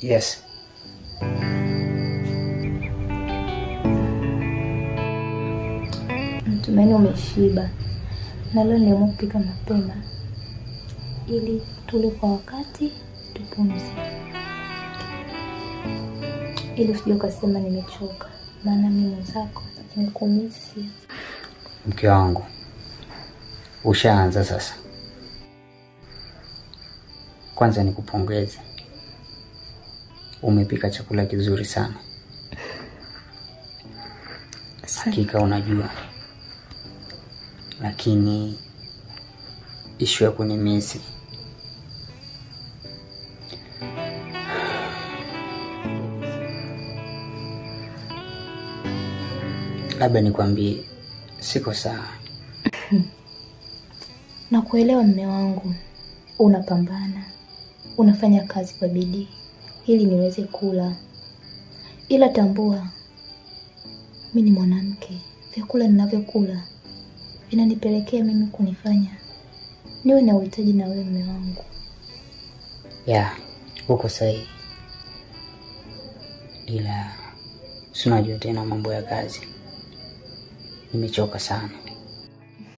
Yes. Natumaini umeshiba. Na leo nimeamua kupika mapema ili tule kwa wakati, tupumzike. Ili usije ukasema nimechoka, maana mimi mwenzako nimekumisi. Mke wangu, ushaanza sasa. Kwanza nikupongeze. Umepika chakula kizuri sana. Hakika unajua. Lakini ishu ya kunimisi. Labda nikwambie siko sawa. Nakuelewa mume wangu. Unapambana. Unafanya kazi kwa bidii ili niweze kula. Ila tambua mimi ni mwanamke. Vyakula ninavyokula vinanipelekea mimi kunifanya niwe na uhitaji na wewe mume wangu. Ya, uko sahihi. Ila si unajua tena mambo ya kazi. Nimechoka sana.